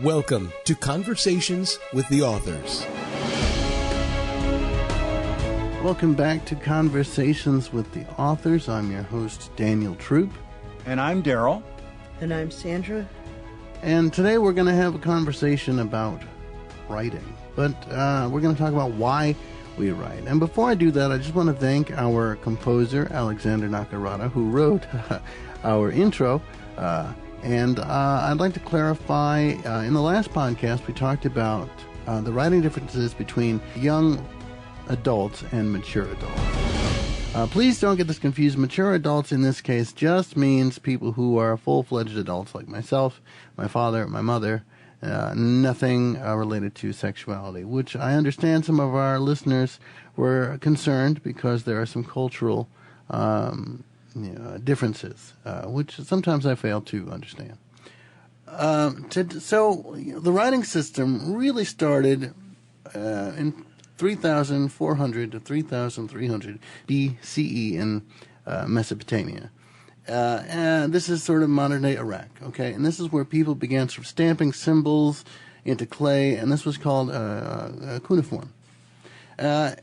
Welcome to Conversations with the Authors. Welcome back to Conversations with the Authors. I'm your host, Daniel Troop. And I'm Daryl. And I'm Sandra. And today we're going to have a conversation about writing. But we're going to talk about why we write. And before I do that, I just want to thank our composer, Alexander Nakarada, who wrote our intro. And I'd like to clarify, in the last podcast, we talked about the writing differences between young adults and mature adults. Please don't get this confused. Mature adults in this case just means people who are full-fledged adults like myself, my father, my mother, nothing related to sexuality, which I understand some of our listeners were concerned because there are some cultural differences, which sometimes I fail to understand. The writing system really started in 3,400 to 3,300 BCE in Mesopotamia. And this is sort of modern-day Iraq, okay? And this is where people began sort of stamping symbols into clay, and this was called cuneiform. Now,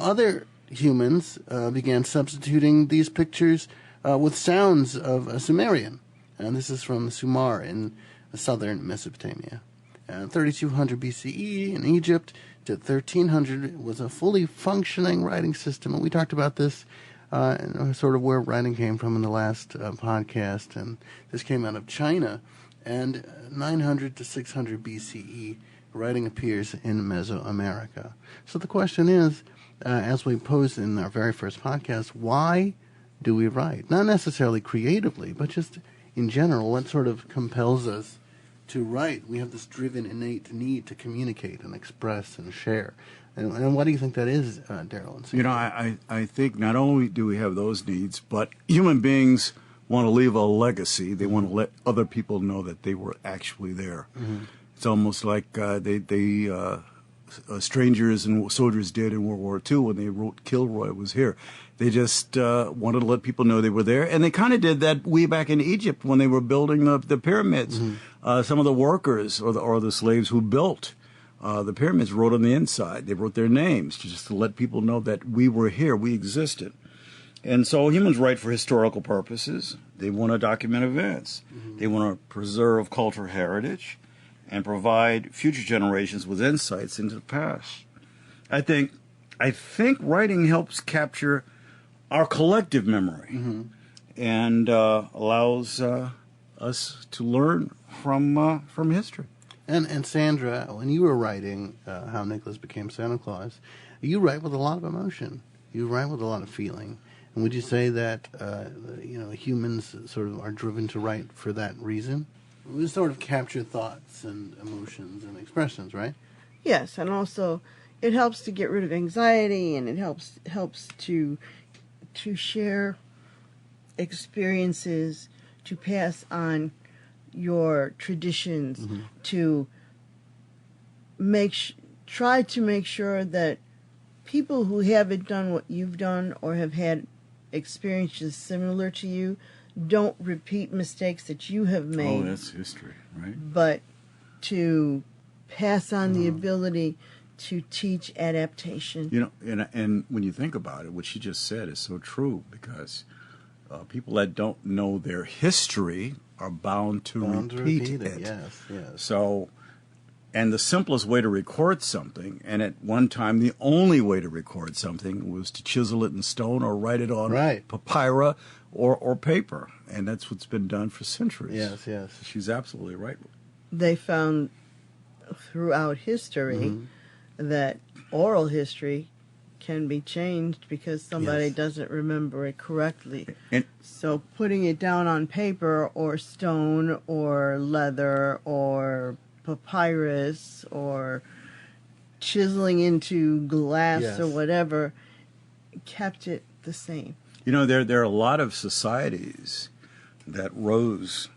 other humans began substituting these pictures with sounds of Sumerian, and this is from Sumar in southern Mesopotamia. 3200 BCE in Egypt to 1300 was a fully functioning writing system, and we talked about this sort of where writing came from in the last podcast, and this came out of China. And 900 to 600 BCE, writing appears in Mesoamerica. So the question is, as we posed in our very first podcast, why do we write? Not necessarily creatively, but just in general, what sort of compels us to write? We have this driven, innate need to communicate and express and share. And what do you think that is, Daryl? You know, I think not only do we have those needs, but human beings want to leave a legacy. They want to let other people know that they were actually there. Mm-hmm. It's almost like strangers and soldiers did in World War II when they wrote Kilroy was here. They just wanted to let people know they were there. And they kind of did that way back in Egypt when they were building the pyramids. Mm-hmm. Some of the workers or the slaves who built the pyramids wrote on the inside. They wrote their names just to let people know that we were here, we existed. And so humans write for historical purposes. They want to document events. Mm-hmm. They want to preserve cultural heritage and provide future generations with insights into the past. I think writing helps capture our collective memory. Mm-hmm. And allows us to learn from history. And Sandra, when you were writing How Nicholas Became Santa Claus, you write with a lot of emotion. You write with a lot of feeling. And would you say that humans sort of are driven to write for that reason? We sort of capture thoughts and emotions and expressions, right? Yes, and also it helps to get rid of anxiety, and it helps to share experiences, to pass on your traditions, mm-hmm. to try to make sure that people who haven't done what you've done or have had experiences similar to you don't repeat mistakes that you have made. Oh, that's history, right? But to pass on the ability to teach adaptation. You know, and when you think about it, what she just said is so true, because people that don't know their history are bound to repeat it. Yes. So, and the simplest way to record something, and at one time the only way to record something, was to chisel it in stone or write it on papyrus or paper. And that's what's been done for centuries. Yes. She's absolutely right. They found throughout history mm-hmm. that oral history can be changed because somebody doesn't remember it correctly. So putting it down on paper or stone or leather or papyrus or chiseling into glass or whatever kept it the same. You know, there are a lot of societies that rose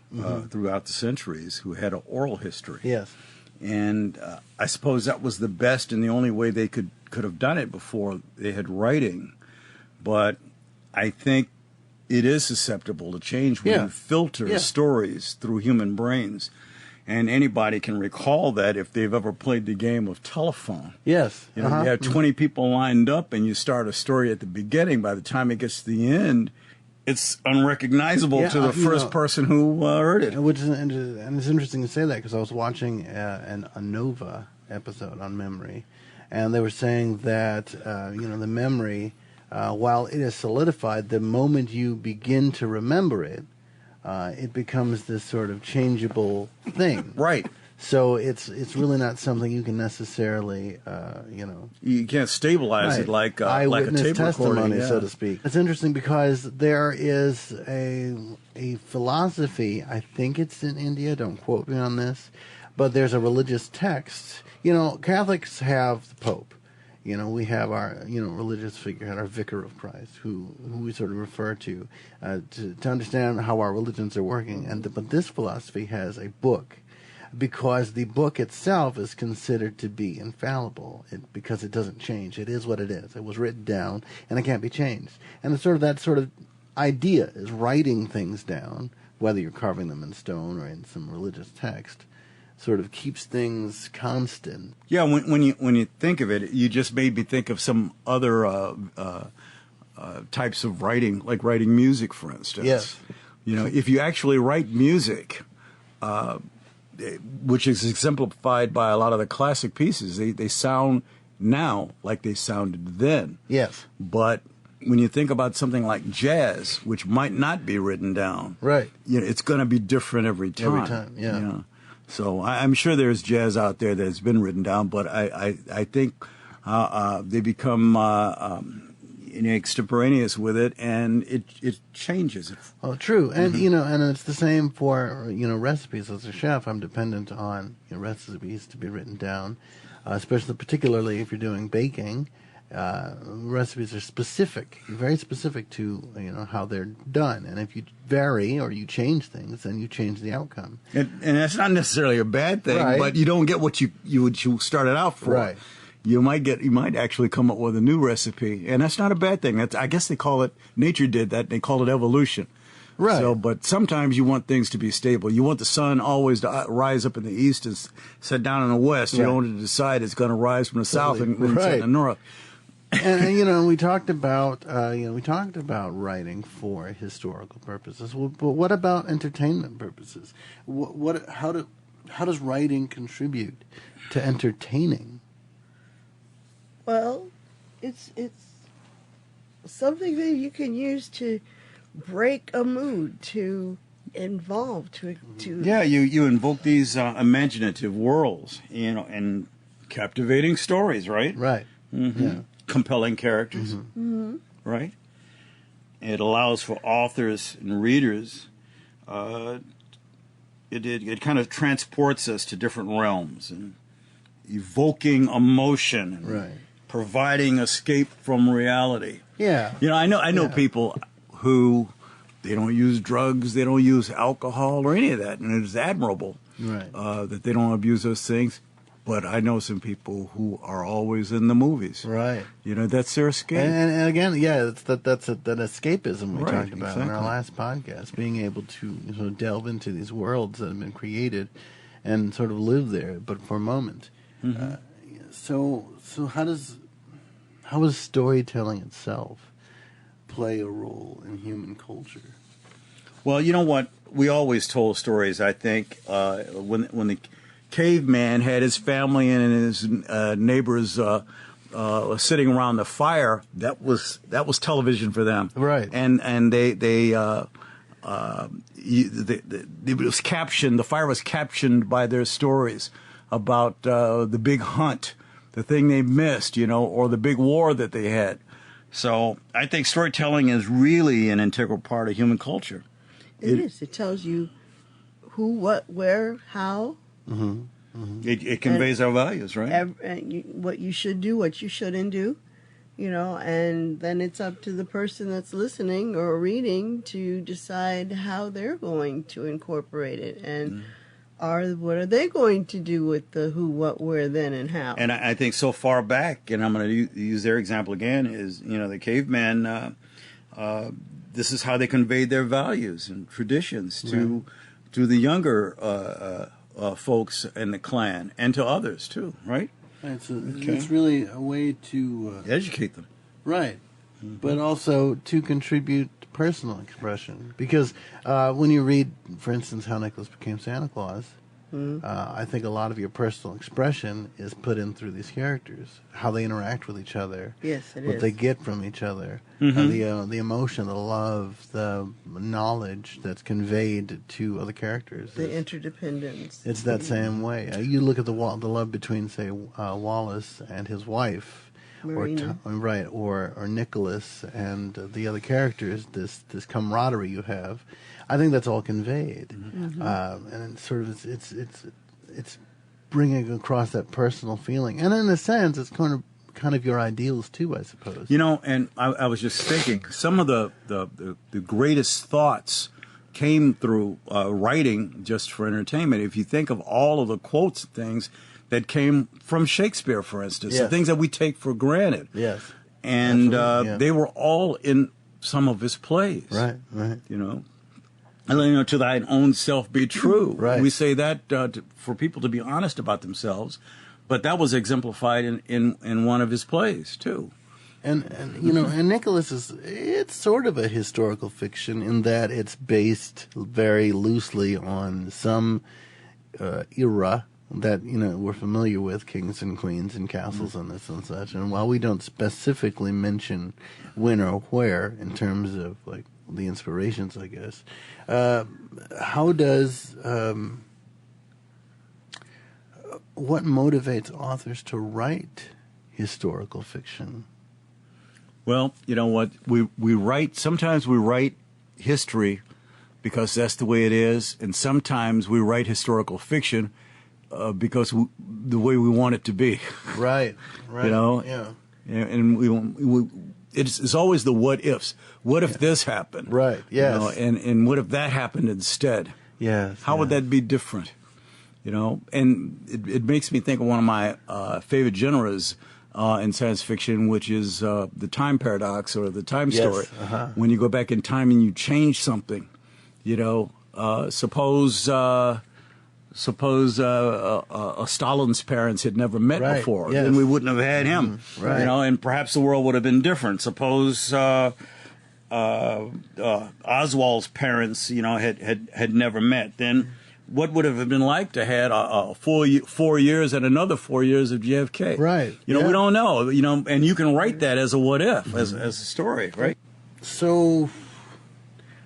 throughout the centuries who had an oral history. Yes. And I suppose that was the best and the only way they could have done it before they had writing. But I think it is susceptible to change when you filter stories through human brains. And anybody can recall that if they've ever played the game of telephone. Yes. You know, you have 20 people lined up and you start a story at the beginning. By the time it gets to the end, it's unrecognizable to the first person who heard it. Which is, and it's interesting to say that because I was watching a Nova episode on memory, and they were saying that the memory, while it is solidified, the moment you begin to remember it, it becomes this sort of changeable thing. Right. So it's really not something you can necessarily, You can't stabilize it like a tape testimony, recording, so to speak. It's interesting because there is a philosophy, I think it's in India, don't quote me on this, but there's a religious text. You know, Catholics have the Pope. You know, we have our, religious figure, our Vicar of Christ, who we sort of refer to understand how our religions are working. But this philosophy has a book, because the book itself is considered to be infallible, because it doesn't change. It is what it is. It was written down, and it can't be changed. And it's sort of that sort of idea is writing things down, whether you're carving them in stone or in some religious text, sort of keeps things constant. Yeah, when you think of it, you just made me think of some other types of writing, like writing music, for instance. Yes. You know, if you actually write music, which is exemplified by a lot of the classic pieces, they sound now like they sounded then. Yes. But when you think about something like jazz, which might not be written down, right? It's going to be different every time. Every time, yeah. So I'm sure there's jazz out there that's been written down, but I think they become extemporaneous with it, and it changes. Oh, true. And and it's the same for recipes. As a chef, I'm dependent on recipes to be written down, particularly if you're doing baking. Recipes are specific, very specific to how they're done, and if you vary or you change things, then you change the outcome. And that's not necessarily a bad thing, right. But you don't get what you started out for. Right. You might actually come up with a new recipe, and that's not a bad thing. I guess they call it, nature did that. They call it evolution. Right. So, but sometimes you want things to be stable. You want the sun always to rise up in the east and set down in the west. Right. You don't want to decide it's going to rise from the south and set in the north. and we talked about writing for historical purposes. But what about entertainment purposes? How does writing contribute to entertaining? Well, it's something that you can use to break a mood, to involve, to yeah. You invoke these imaginative worlds, and captivating stories, right? Right. Mm-hmm. Yeah. Compelling characters, Mm-hmm. right? It allows for authors and readers. It kind of transports us to different realms and evoking emotion, and right. providing escape from reality. Yeah. I know people who they don't use drugs, they don't use alcohol or any of that, and it's admirable right. that they don't abuse those things. But I know some people who are always in the movies. Right. That's their escape. And again, that's that escapism we Right, talked about in our exactly. last podcast, being able to sort of delve into these worlds that have been created and sort of live there, but for a moment. Mm-hmm. So how does storytelling itself play a role in human culture? Well, you know what? We always told stories, I think, when the caveman had his family and his neighbors sitting around the fire. That was television for them, right? And it was captioned. The fire was captioned by their stories about the big hunt, the thing they missed, or the big war that they had. So I think storytelling is really an integral part of human culture. It is. It tells you who, what, where, how. Mm-hmm. Mm-hmm. It conveys our values, right? What you should do, what you shouldn't do, and then it's up to the person that's listening or reading to decide how they're going to incorporate it, and what are they going to do with the who, what, where, then, and how. And I think so far back, and I'm going to use their example again, is the caveman. This is how they conveyed their values and traditions to the younger folks in the clan and to others too, right? It's really a way to Educate them. right, but also to contribute to personal expression. Because when you read, for instance, How Nicholas Became Santa Claus, I think a lot of your personal expression is put in through these characters, how they interact with each other, Yes, it what is. they get from each other, the emotion, the love, the knowledge that's conveyed to other characters. The interdependence. It's that same way. You look at the love between, say, Wallace and his wife, Marina. or Nicholas and the other characters. This camaraderie you have, I think that's all conveyed, and it's sort of it's bringing across that personal feeling, and in a sense, it's kind of your ideals too, I suppose. You know, and I was just thinking, some of the greatest thoughts came through writing just for entertainment. If you think of all of the quotes and things that came from Shakespeare, for instance, the Yes. things that we take for granted. Yes, And absolutely, yeah. they were all in some of his plays. right. You know, and to thine own self be true. Right. We say that for people to be honest about themselves, but that was exemplified in one of his plays too. And you know, and Nicholas it's sort of a historical fiction in that it's based very loosely on some era that, you know, we're familiar with, kings and queens and castles and this and such. And while we don't specifically mention when or where in terms of like the inspirations, I guess, how does what motivates authors to write historical fiction? Well, you know what? Sometimes we write history because that's the way it is, and sometimes we write historical fiction because the way we want it to be. Right. You know? Yeah. And it's always the what ifs. What if this happened? Right, yes. You know, and what if that happened instead? Yes. How would that be different? You know, and it makes me think of one of my favorite genres in science fiction, which is the time paradox or the time Yes, story. When you go back in time and you change something, you know, suppose Stalin's parents had never met Right, before, yes. then we wouldn't have had him. Right. You know, and perhaps the world would have been different. Suppose Oswald's parents, you know, had never met, then what would it have been like to had 4 years and another 4 years of JFK? Right. You know, yeah. we don't know. You know, and you can write that as a what if, as a story, right? So,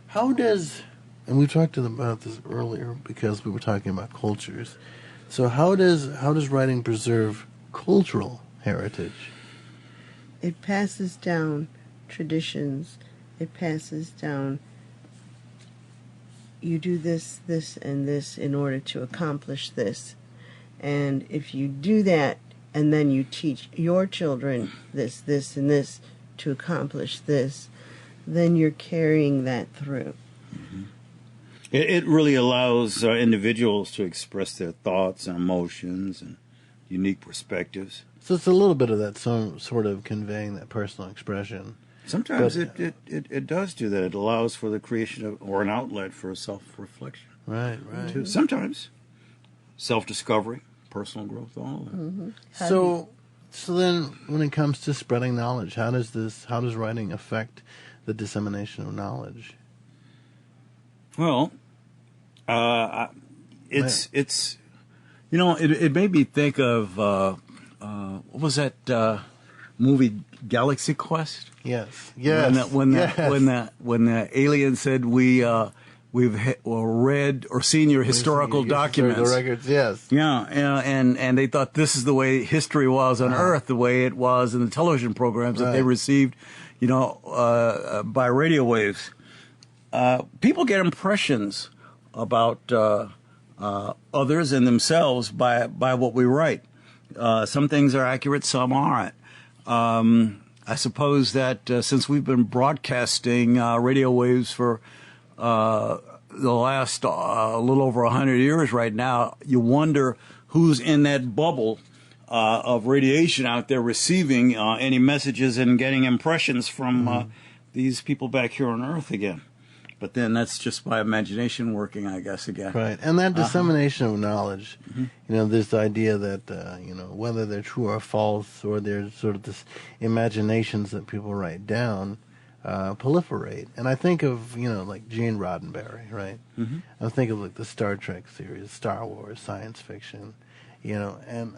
how does, and we talked about this earlier because we were talking about cultures. So how does writing preserve cultural heritage? It passes down traditions. It passes down, you do this, this, and this in order to accomplish this. And if you do that, and then you teach your children this, this, and this to accomplish this, then you're carrying that through. It really allows individuals to express their thoughts and emotions and unique perspectives. So it's a little bit of that sort of conveying that personal expression. Sometimes But- it does do that. It allows for the creation of, or an outlet for self-reflection. Right. Too. Sometimes self-discovery, personal growth, all of that. So then, when it comes to spreading knowledge, how does writing affect the dissemination of knowledge? Well, it's you know, it made me think of what was that movie, Galaxy Quest? Yes. When the alien said we've read or seen your historical documents. Historical records, yes. Yeah, and they thought this is the way history was on Earth, the way it was in the television programs that they Right. received, you know, by radio waves. People get impressions about others and themselves by what we write. Some things are accurate, some aren't. I suppose that since we've been broadcasting radio waves for the last little over 100 years right now, you wonder who's in that bubble of radiation out there receiving any messages and getting impressions from these people back here on Earth again. But then that's just my imagination working, I guess, again. Right, and that dissemination of knowledge, this idea that, whether they're true or false, or they're sort of this imaginations that people write down, proliferate. And I think of, like Gene Roddenberry, right? I think of like the Star Trek series, Star Wars, science fiction, and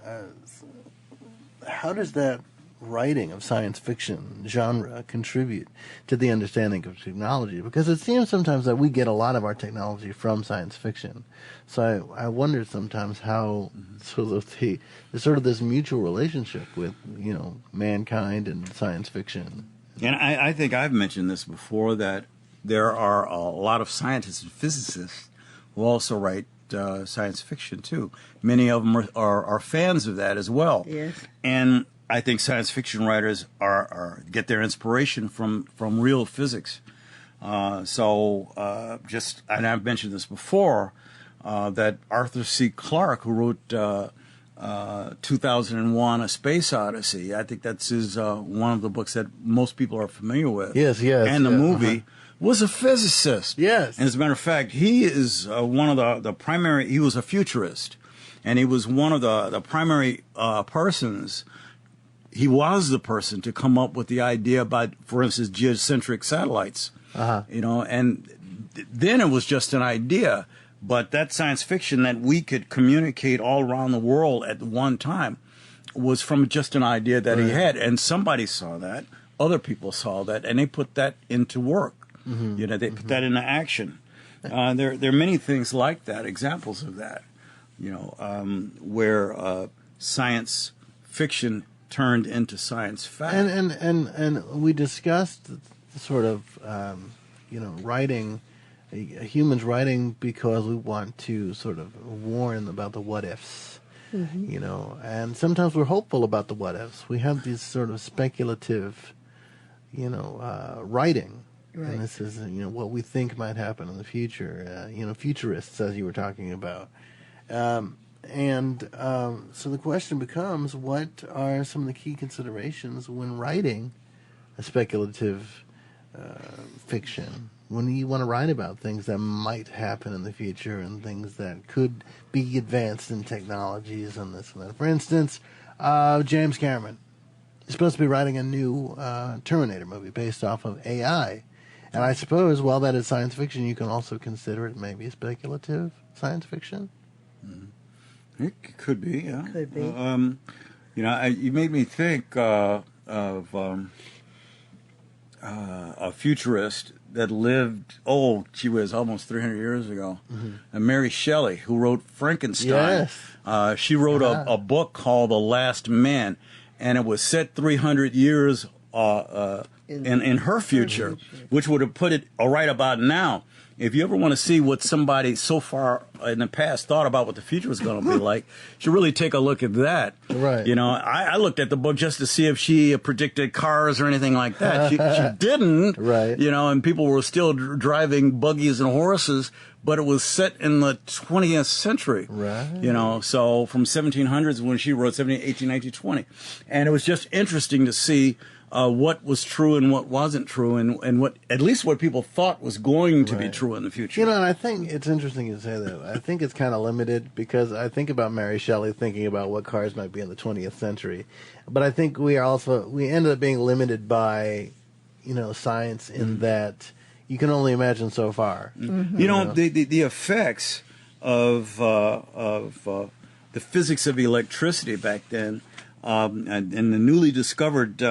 how does that writing of science fiction genre contribute to the understanding of technology? Because it seems sometimes that we get a lot of our technology from science fiction. So I wonder sometimes how there's sort of this mutual relationship with, mankind and science fiction. And I think I've mentioned this before, that there are a lot of scientists and physicists who also write science fiction too. Many of them are fans of that as well. Yes. And I think science fiction writers get their inspiration from real physics. And I've mentioned this before, that Arthur C. Clarke, who wrote 2001: A Space Odyssey, I think that's one of the books that most people are familiar with. Yes. And the movie was a physicist. Yes. And as a matter of fact, he is one of the primary. He was a futurist, and he was one of the primary persons. He was the person to come up with the idea about, for instance, geocentric satellites. And then it was just an idea. But that science fiction that we could communicate all around the world at one time was from just an idea that he had. And somebody saw that, other people saw that, and they put that into work. They put that into action. There are many things like that, examples of that, where science fiction turned into science fact. And we discussed sort of, writing, humans writing because we want to sort of warn about the what ifs, and sometimes we're hopeful about the what ifs. We have these sort of speculative, writing. Right. And this is, what we think might happen in the future, futurists, as you were talking about. So the question becomes, what are some of the key considerations when writing a speculative fiction? When you want to write about things that might happen in the future and things that could be advanced in technologies and this and that. For instance, James Cameron is supposed to be writing a new Terminator movie based off of AI. And I suppose, while that is science fiction, you can also consider it maybe speculative science fiction. It could be, yeah. Could be. You made me think of a futurist that lived, almost 300 years ago, and Mary Shelley, who wrote Frankenstein. Yes. She wrote a book called The Last Man, and it was set 300 years in her future, which would have put it right about now. If you ever want to see what somebody so far in the past thought about what the future was going to be like, you should really take a look at that. Right. I looked at the book just to see if she predicted cars or anything like that. She didn't. Right. And people were still driving buggies and horses, but it was set in the 20th century. Right. So from 1700s when she wrote 17, 18, 19, 20. And it was just interesting to see what was true and what wasn't true, and what, at least what people thought was going to be true in the future. And I think it's interesting you say that. I think it's kind of limited, because I think about Mary Shelley thinking about what cars might be in the 20th century. But I think we ended up being limited by, science in that you can only imagine so far. The effects of the physics of electricity back then, and the newly discovered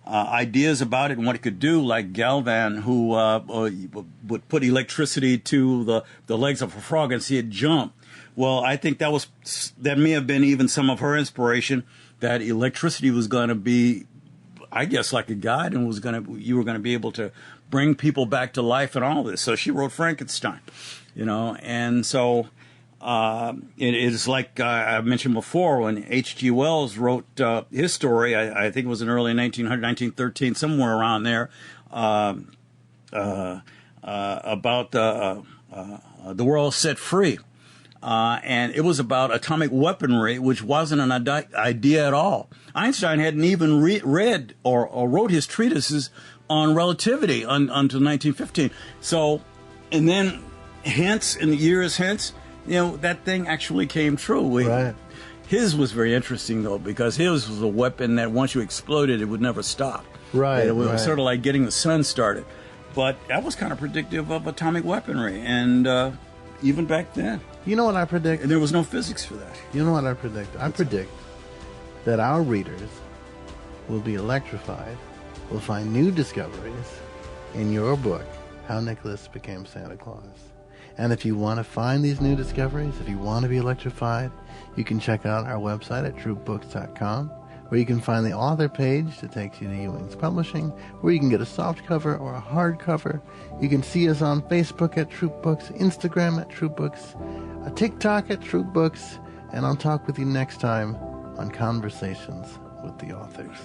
ideas about it and what it could do, like Galvan, who would put electricity to the legs of a frog and see it jump. Well, I think that may have been even some of her inspiration, that electricity was going to be, I guess, like a guide, and you were going to be able to bring people back to life and all this. So she wrote Frankenstein, and so. It is like I mentioned before, when H.G. Wells wrote his story, I think it was in early 1913, somewhere around there, about the world set free. And it was about atomic weaponry, which wasn't an idea at all. Einstein hadn't even read or wrote his treatises on relativity until 1915. So, and then hence, in the years hence, that thing actually came true. Right. His was very interesting, though, because his was a weapon that once you exploded, it would never stop. Right. It was sort of like getting the sun started. But that was kind of predictive of atomic weaponry, and even back then. You know what I predict? And there was no physics for that. You know what I predict? I predict that our readers will be electrified, will find new discoveries in your book, How Nicholas Became Santa Claus. And if you want to find these new discoveries, if you want to be electrified, you can check out our website at troopbooks.com, where you can find the author page that takes you to Ewing's Publishing, where you can get a soft cover or a hard cover. You can see us on Facebook at Troop Books, Instagram at Troop Books, TikTok at Troop Books, and I'll talk with you next time on Conversations with the Authors.